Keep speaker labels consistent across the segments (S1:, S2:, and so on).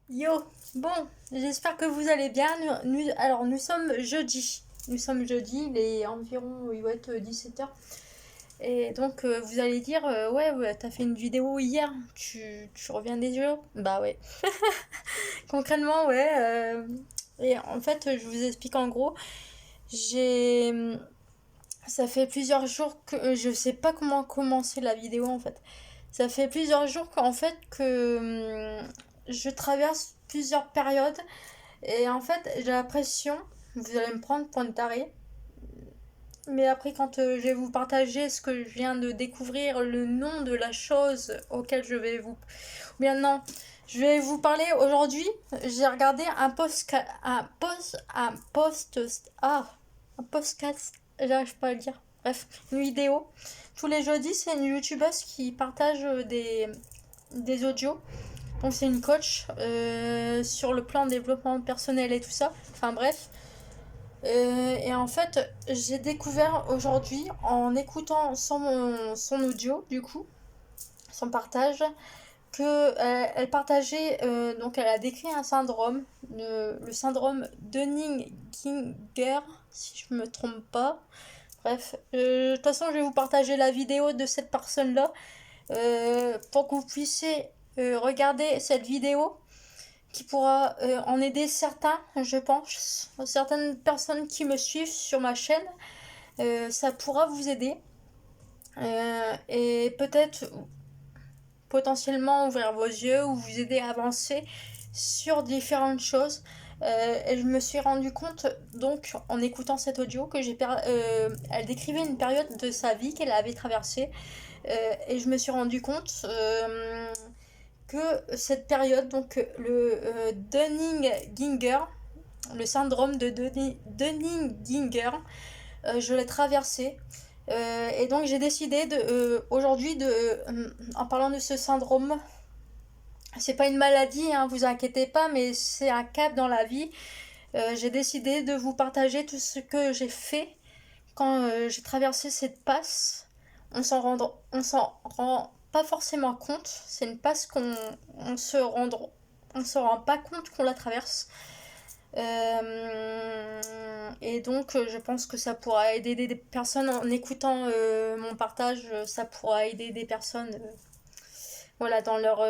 S1: Yo, bon, j'espère que vous allez bien. Alors, nous sommes jeudi. Nous sommes jeudi, il est environ, il va être 17h. Et donc, vous allez dire, ouais, t'as fait une vidéo hier, tu reviens des jeux? Bah ouais. Concrètement, ouais. Et en fait, je vous explique en gros, j'ai. Ça fait plusieurs jours que je sais pas comment commencer la vidéo en fait. Ça fait plusieurs jours qu'en fait que je traverse plusieurs périodes. Et en fait, j'ai l'impression, vous allez me prendre pour une tarée, mais après, quand je vais vous partager ce que je viens de découvrir, le nom de la chose auquel je vais vous. Ou bien non, je vais vous parler aujourd'hui. J'ai regardé un podcast, j'arrive pas à le dire. Bref, une vidéo. Tous les jeudis, c'est une youtubeuse qui partage des audios. Donc c'est une coach sur le plan développement personnel et tout ça. Enfin bref. Et en fait, j'ai découvert aujourd'hui, en écoutant son audio, du coup, son partage, que elle partageait, donc elle a décrit un syndrome, le syndrome Dunning-Ginger, si je me trompe pas. Bref, de toute façon, je vais vous partager la vidéo de cette personne-là pour que vous puissiez regarder cette vidéo qui pourra en aider certains, je pense. Certaines personnes qui me suivent sur ma chaîne, ça pourra vous aider. Et peut-être potentiellement ouvrir vos yeux ou vous aider à avancer sur différentes choses. Et je me suis rendu compte, donc, en écoutant cet audio, que elle décrivait une période de sa vie qu'elle avait traversée. Et je me suis rendu compte que cette période, donc le Dunning-Ginger, le syndrome de Dunning-Ginger, je l'ai traversé. Et donc j'ai décidé aujourd'hui en parlant de ce syndrome, c'est pas une maladie, hein, vous inquiétez pas, mais c'est un cap dans la vie. J'ai décidé de vous partager tout ce que j'ai fait quand j'ai traversé cette passe. On s'en rend pas forcément compte. C'est une passe qu'on on se rend pas compte qu'on la traverse. Et donc, je pense que ça pourra aider des personnes en écoutant mon partage. Ça pourra aider des personnes, voilà, dans leur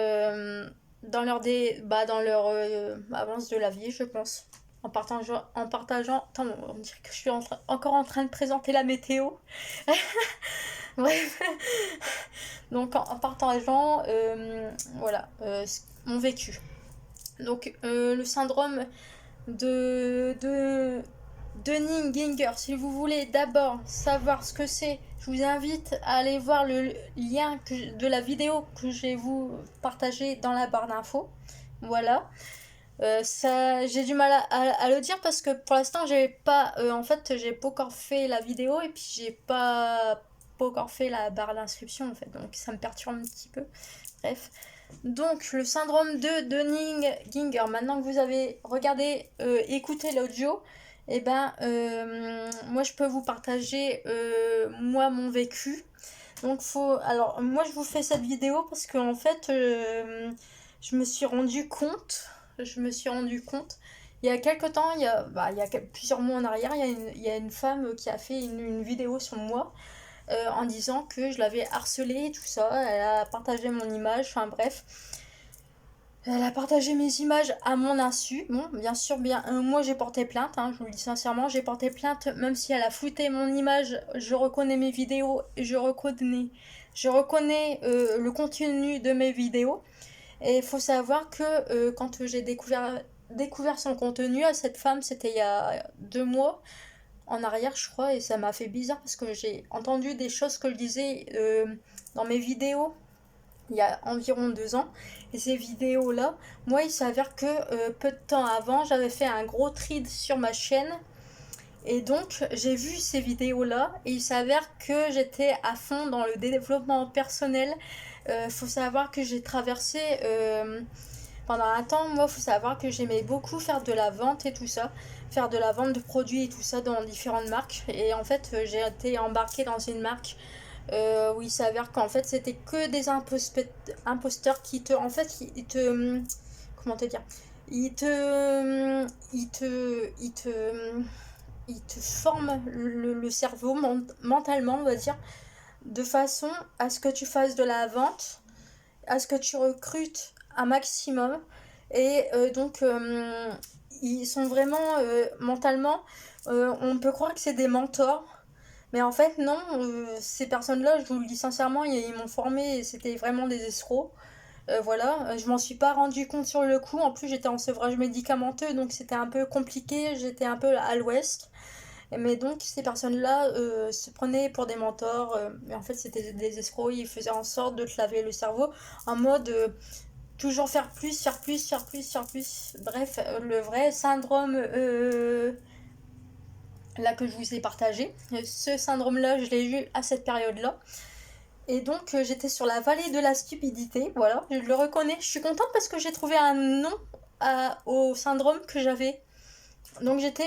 S1: avance de la vie, je pense. Attends, on dirait que je suis encore en train de présenter la météo. Bref, donc en partageant, voilà, mon vécu. Donc, le syndrome de Dunning-Ginger. Si vous voulez d'abord savoir ce que c'est, je vous invite à aller voir le lien de la vidéo que je vais vous partager dans la barre d'infos. Voilà. J'ai du mal à le dire parce que pour l'instant j'ai pas, en fait j'ai pas encore fait la vidéo et puis j'ai pas encore fait la barre d'inscription en fait, donc ça me perturbe un petit peu. Bref, donc le syndrome de Dunning-Ginger. Maintenant que vous avez regardé, écouté l'audio, et ben moi je peux vous partager moi mon vécu. Donc alors moi je vous fais cette vidéo parce que en fait je me suis rendu compte, il y a quelques temps, il y a plusieurs mois en arrière, il y a une femme qui a fait une vidéo sur moi en disant que je l'avais harcelée et tout ça. Elle a partagé mon image, enfin bref. Elle a partagé mes images à mon insu. Bon, bien sûr, moi j'ai porté plainte, hein, je vous le dis sincèrement, j'ai porté plainte, même si elle a flouté mon image, je reconnais mes vidéos, je reconnais le contenu de mes vidéos. Et il faut savoir que quand j'ai découvert son contenu à cette femme, c'était il y a 2 mois en arrière, je crois, et ça m'a fait bizarre parce que j'ai entendu des choses que je disais dans mes vidéos il y a environ 2 ans. Et ces vidéos-là, moi, il s'avère que peu de temps avant, j'avais fait un gros thread sur ma chaîne. Et donc, j'ai vu ces vidéos-là et il s'avère que j'étais à fond dans le développement personnel. Faut savoir que j'ai traversé pendant un temps, moi, faut savoir que j'aimais beaucoup faire de la vente et tout ça, faire de la vente de produits et tout ça dans différentes marques. Et en fait, j'ai été embarquée dans une marque où il s'avère qu'en fait, c'était que des imposteurs qui te, en fait, comment te dire, il te, il te, il te, il te forme le cerveau mentalement, on va dire, de façon à ce que tu fasses de la vente, à ce que tu recrutes un maximum. Et ils sont vraiment mentalement, on peut croire que c'est des mentors, mais en fait non, ces personnes-là, je vous le dis sincèrement, ils m'ont formé et c'était vraiment des escrocs. Voilà, je m'en suis pas rendu compte sur le coup. En plus, j'étais en sevrage médicamenteux, donc c'était un peu compliqué. J'étais un peu à l'ouest. Mais donc, ces personnes-là se prenaient pour des mentors. Mais en fait, c'était des escrocs. Ils faisaient en sorte de te laver le cerveau en mode toujours faire plus, faire plus, faire plus, faire plus. Bref, le vrai syndrome là que je vous ai partagé. Ce syndrome-là, je l'ai eu à cette période-là. Et donc j'étais sur la vallée de la stupidité, voilà, je le reconnais. Je suis contente parce que j'ai trouvé un nom au syndrome que j'avais. Donc j'étais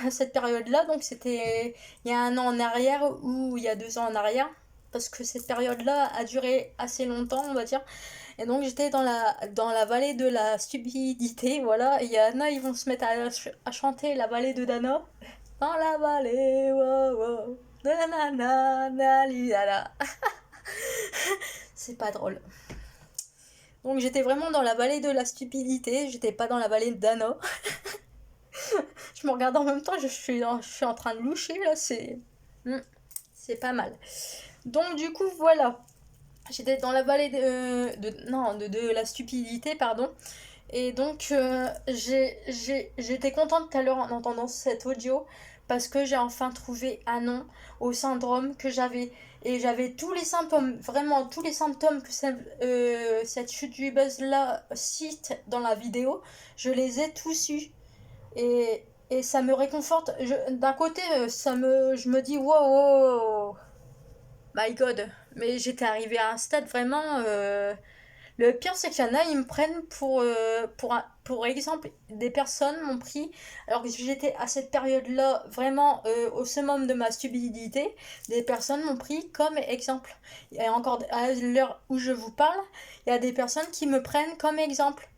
S1: à cette période-là, donc c'était il y a un an en arrière ou il y a 2 ans en arrière, parce que cette période-là a duré assez longtemps, on va dire. Et donc j'étais dans la vallée de la stupidité, voilà. Et il y en a, ils vont se mettre à chanter la vallée de Dana. Dans la vallée, wow, wow, na na na na li, la, la. C'est pas drôle. Donc j'étais vraiment dans la vallée de la stupidité, j'étais pas dans la vallée de Dana. Je me regarde en même temps, je suis en train de loucher là, c'est pas mal. Donc du coup voilà, j'étais dans la vallée non, de la stupidité, pardon. Et donc j'étais contente tout à l'heure en entendant cet audio parce que j'ai enfin trouvé un nom au syndrome que j'avais. Et j'avais tous les symptômes, vraiment tous les symptômes que cette youtubeuse là cite dans la vidéo, je les ai tous eus. Et ça me réconforte. D'un côté, je me dis, wow, wow, my god. Mais j'étais arrivée à un stade vraiment. Le pire, c'est qu'il y en a, ils me prennent pour exemple, des personnes m'ont pris, alors que j'étais à cette période-là vraiment au summum de ma stupidité, des personnes m'ont pris comme exemple. Et encore à l'heure où je vous parle, il y a des personnes qui me prennent comme exemple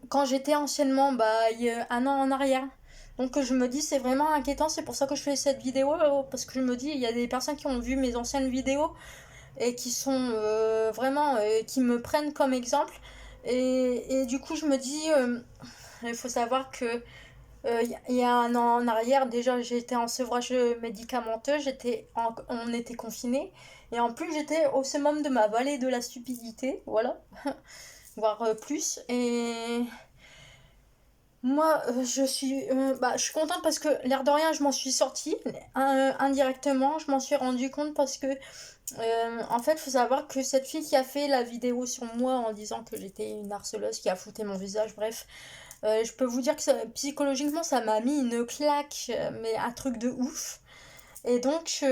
S1: quand j'étais anciennement, bah, il y a un an en arrière. Donc je me dis c'est vraiment inquiétant, c'est pour ça que je fais cette vidéo, parce que je me dis il y a des personnes qui ont vu mes anciennes vidéos et qui sont vraiment, qui me prennent comme exemple. Et du coup je me dis, il faut savoir que il y a un an en arrière, déjà j'étais en sevrage médicamenteux, on était confinés. Et en plus j'étais au summum de ma vallée de la stupidité, voilà, voire plus. Et moi, je suis contente parce que l'air de rien, je m'en suis sortie indirectement. Je m'en suis rendu compte parce que, en fait, il faut savoir que cette fille qui a fait la vidéo sur moi en disant que j'étais une harceleuse qui a fouté mon visage, bref, je peux vous dire que psychologiquement, ça m'a mis une claque, mais un truc de ouf. Et donc,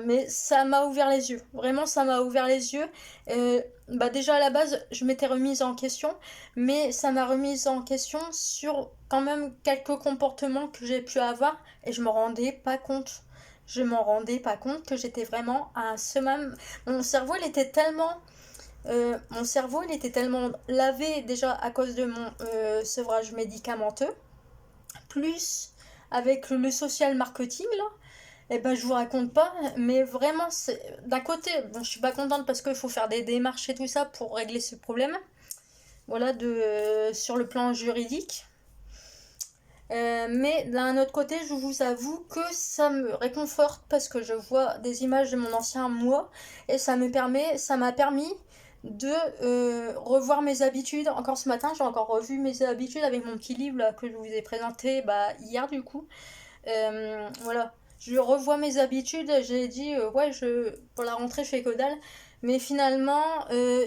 S1: mais ça m'a ouvert les yeux. Vraiment, ça m'a ouvert les yeux. Bah déjà à la base, je m'étais remise en question, mais ça m'a remise en question sur quand même quelques comportements que j'ai pu avoir et je me rendais pas compte. Je m'en rendais pas compte que j'étais vraiment à un summum. Mon cerveau, il était tellement lavé déjà à cause de mon sevrage médicamenteux, plus avec le social marketing là. Eh ben, je vous raconte pas, mais vraiment, d'un côté, bon, je suis pas contente parce qu'il faut faire des démarches et tout ça pour régler ce problème, voilà, sur le plan juridique. Mais d'un autre côté, je vous avoue que ça me réconforte parce que je vois des images de mon ancien moi et ça m'a permis de revoir mes habitudes. Encore ce matin, j'ai encore revu mes habitudes avec mon petit livre là, que je vous ai présenté bah, hier du coup. Voilà, je revois mes habitudes. J'ai dit, ouais, pour la rentrée, je fais que dalle. Mais finalement,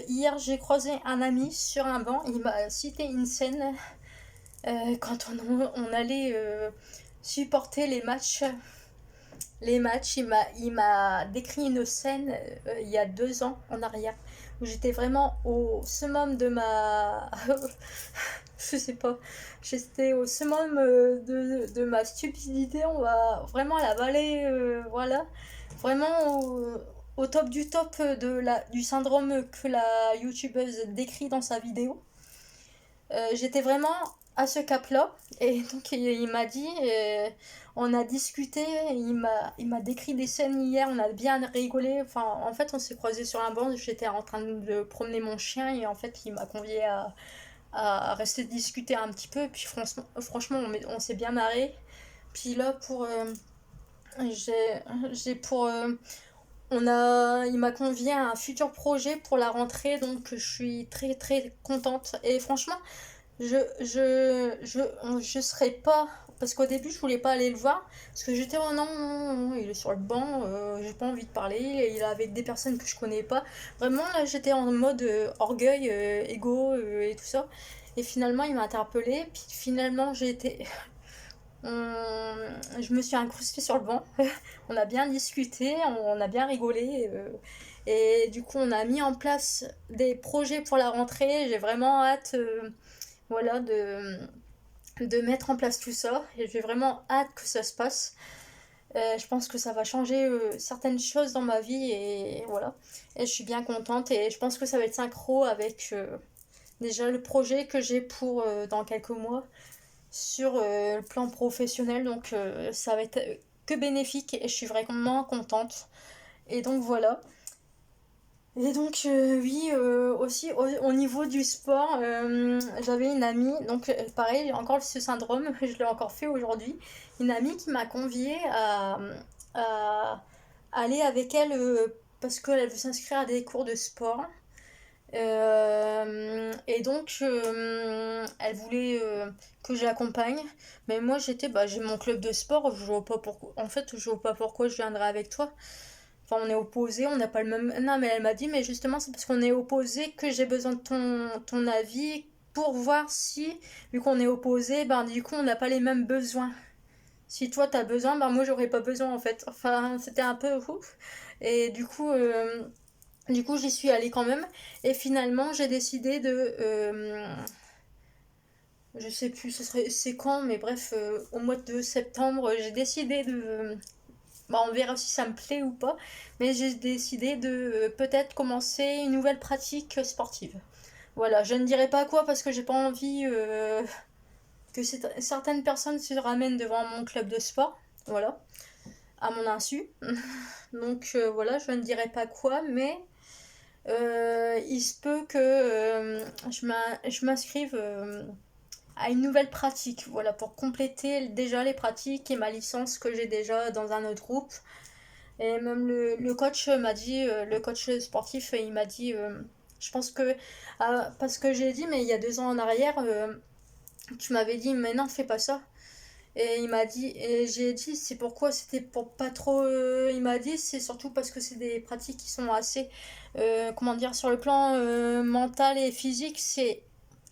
S1: hier, j'ai croisé un ami sur un banc. Il m'a cité une scène quand on allait supporter les matchs. Les matchs, il m'a décrit une scène il y a 2 ans en arrière où j'étais vraiment au summum de ma. Je sais pas, j'étais au summum de ma stupidité, on va vraiment la vallée, voilà, vraiment au top du syndrome que la youtubeuse décrit dans sa vidéo. j'étais vraiment à ce cap-là. Et donc il m'a dit, on a discuté, il m'a décrit des scènes hier, on a bien rigolé. Enfin, en fait, on s'est croisés sur un banc, j'étais en train de promener mon chien et en fait, il m'a convié à rester discuter un petit peu. Et puis franchement on s'est bien marré. Puis là, j'ai pour il m'a convié à un futur projet pour la rentrée, donc je suis très très contente. Et franchement, je serais pas. Parce qu'au début, je voulais pas aller le voir. Parce que j'étais, oh non, non, non, il est sur le banc, j'ai pas envie de parler. Il est avec des personnes que je connais pas. Vraiment, là, j'étais en mode orgueil, ego et tout ça. Et finalement, il m'a interpellée. Puis finalement, j'ai été. Je me suis incrustée sur le banc. On a bien discuté, on a bien rigolé. Et du coup, on a mis en place des projets pour la rentrée. J'ai vraiment hâte, voilà, de mettre en place tout ça. Et j'ai vraiment hâte que ça se passe. Je pense que ça va changer certaines choses dans ma vie. Et voilà. Et je suis bien contente. Et je pense que ça va être synchro avec déjà le projet que j'ai pour dans quelques mois sur le plan professionnel. Donc ça va être que bénéfique et je suis vraiment contente. Et donc voilà. Et donc oui, aussi au niveau du sport, j'avais une amie, donc pareil, encore ce syndrome, je l'ai encore fait aujourd'hui, une amie qui m'a conviée à aller avec elle parce qu'elle veut s'inscrire à des cours de sport. Et donc, elle voulait que je l'accompagne. Mais moi, j'ai mon club de sport. Je vois pas pourquoi. En fait, je vois pas pourquoi je viendrais avec toi. Enfin, on est opposés, on n'a pas le même. Non, mais elle m'a dit, mais justement, c'est parce qu'on est opposés que j'ai besoin de ton avis pour voir si, vu qu'on est opposés, ben du coup, on n'a pas les mêmes besoins. Si toi t'as besoin, ben moi j'aurais pas besoin en fait. Enfin, c'était un peu ouf. Et du coup, j'y suis allée quand même. Et finalement, j'ai décidé de. Je sais plus c'est quand, mais bref, au mois de septembre, j'ai décidé de. Bah, on verra si ça me plaît ou pas. Mais j'ai décidé de peut-être commencer une nouvelle pratique sportive. Voilà, je ne dirai pas quoi parce que j'ai pas envie que certaines personnes se ramènent devant mon club de sport. Voilà, à mon insu. Donc voilà, je ne dirai pas quoi, mais il se peut que je m'inscrive à une nouvelle pratique, voilà, pour compléter déjà les pratiques et ma licence que j'ai déjà dans un autre groupe. Et même le coach m'a dit, le coach sportif, il m'a dit, je pense que, parce que j'ai dit, mais il y a 2 ans en arrière, tu m'avais dit, mais non, fais pas ça. Et il m'a dit, et j'ai dit, c'est pourquoi c'était pour pas trop. Il m'a dit, c'est surtout parce que c'est des pratiques qui sont assez, comment dire, sur le plan mental et physique, c'est,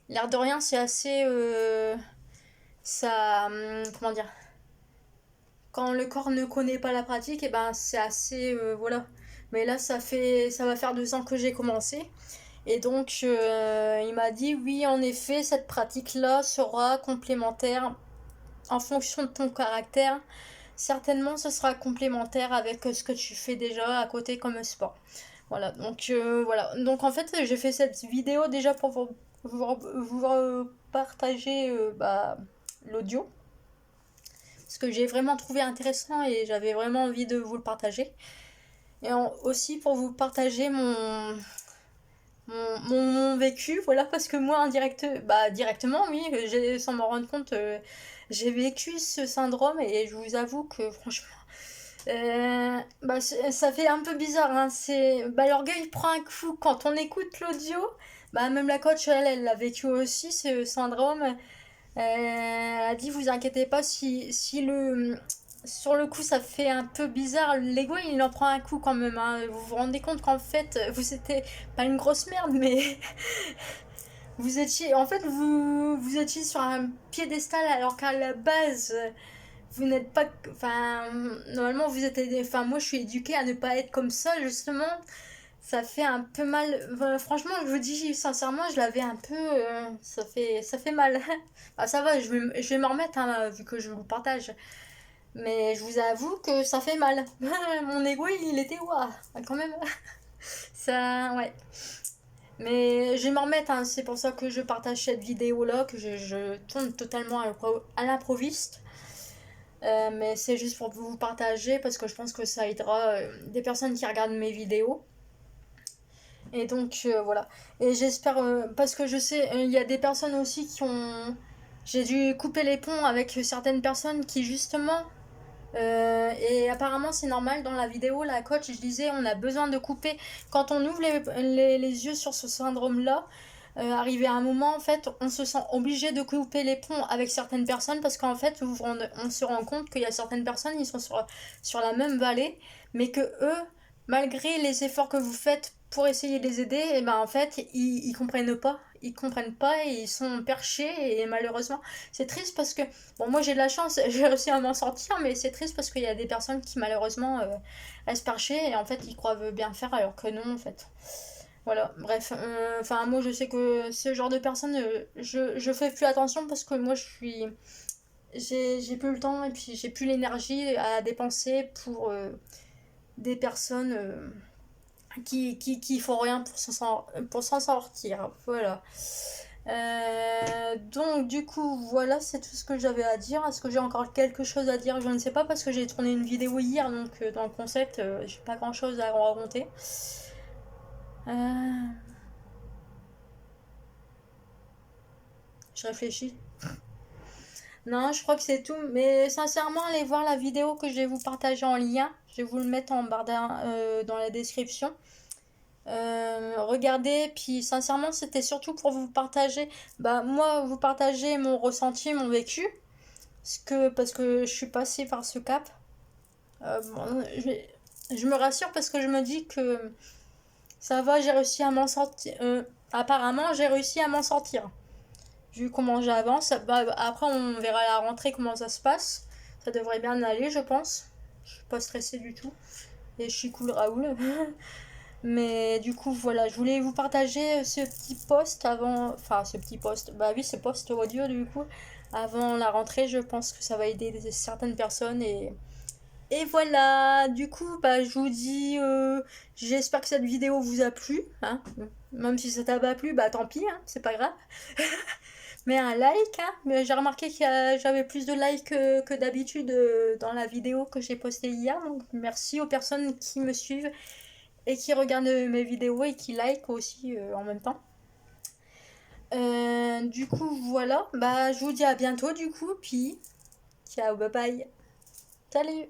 S1: l'air de rien, c'est assez. Ça. Comment dire, quand le corps ne connaît pas la pratique, et ben c'est assez. Voilà. Mais là, ça va faire 2 ans que j'ai commencé. Et donc, il m'a dit, oui, en effet, cette pratique-là sera complémentaire en fonction de ton caractère. Certainement, ce sera complémentaire avec ce que tu fais déjà à côté comme sport. Voilà, donc voilà. Donc en fait, j'ai fait cette vidéo déjà pour vous partager l'audio. Ce que j'ai vraiment trouvé intéressant et j'avais vraiment envie de vous le partager. Et aussi pour vous partager mon vécu, voilà, parce que moi, directement, oui, sans m'en rendre compte, j'ai vécu ce syndrome et je vous avoue que franchement, ça fait un peu bizarre, hein. L'orgueil prend un coup quand on écoute l'audio. Même la coach, elle l'a vécu aussi, ce syndrome. Elle a dit, vous inquiétez pas, si sur le coup ça fait un peu bizarre, l'ego il en prend un coup quand même, hein. Vous vous rendez compte qu'en fait, vous étiez pas une grosse merde, mais vous étiez sur un piédestal alors qu'à la base, vous n'êtes pas. Enfin, normalement, enfin, moi, je suis éduquée à ne pas être comme ça, justement. Ça fait un peu mal. Franchement, je vous dis sincèrement, je l'avais un peu. Ça fait mal. Bah, ça va, je vais m'en remettre, hein, vu que je vous partage. Mais je vous avoue que ça fait mal. Mon ego, il était. Waouh, quand même. Ça. Ouais. Mais je vais m'en remettre, hein, c'est pour ça que je partage cette vidéo-là, que je tourne totalement à l'improviste. Mais c'est juste pour vous partager parce que je pense que ça aidera des personnes qui regardent mes vidéos. Et donc voilà. Et j'espère, parce que je sais, il y a des personnes aussi qui ont... J'ai dû couper les ponts avec certaines personnes qui justement... et apparemment c'est normal dans la vidéo, la coach, je disais, on a besoin de couper. Quand on ouvre les yeux sur ce syndrome-là, arrivé à un moment, en fait, on se sent obligé de couper les ponts avec certaines personnes parce qu'en fait, on se rend compte qu'il y a certaines personnes, ils sont sur la même vallée, mais que eux, malgré les efforts que vous faites pour essayer de les aider, et ben en fait, ils comprennent pas. Ils comprennent pas et ils sont perchés et malheureusement, c'est triste parce que, bon, moi j'ai de la chance, j'ai réussi à m'en sortir, mais c'est triste parce qu'il y a des personnes qui malheureusement restent perchées et en fait ils croient bien faire alors que non en fait. Voilà, bref, enfin moi je sais que ce genre de personnes, je fais plus attention parce que moi j'ai plus le temps et puis j'ai plus l'énergie à dépenser pour des personnes qui font rien pour s'en sortir, voilà. Donc du coup voilà, c'est tout ce que j'avais à dire. Est-ce que j'ai encore quelque chose à dire? Je ne sais pas parce que j'ai tourné une vidéo hier, donc dans le concept, j'ai pas grand chose à raconter. Euh, je réfléchis. Non, je crois que c'est tout. Mais sincèrement, allez voir la vidéo que je vais vous partager en lien. Je vais vous le mettre en barre dans la description. Regardez, puis sincèrement, c'était surtout pour vous partager, bah moi, vous partager mon ressenti, mon vécu, parce que je suis passée par ce cap. Bon, je me rassure parce que je me dis que ça va, j'ai réussi à m'en sortir. Apparemment, j'ai réussi à m'en sortir. Vu comment j'avance, bah, après on verra à la rentrée comment ça se passe. Ça devrait bien aller, je pense. Je suis pas stressée du tout. Et je suis cool Raoul. Mais du coup, voilà, je voulais vous partager ce petit post avant. Enfin, ce petit post. Bah oui, ce post audio, du coup. Avant la rentrée, je pense que ça va aider certaines personnes. Et voilà, du coup, bah, je vous dis. J'espère que cette vidéo vous a plu. Hein. Même si ça t'a pas plu, bah tant pis, hein, c'est pas grave. Mais un like, hein. Mais j'ai remarqué que j'avais plus de likes que d'habitude dans la vidéo que j'ai postée hier. Donc merci aux personnes qui me suivent et qui regardent mes vidéos et qui like aussi en même temps. Du coup, voilà. Bah, je vous dis à bientôt du coup. Puis, ciao, bye bye. Salut!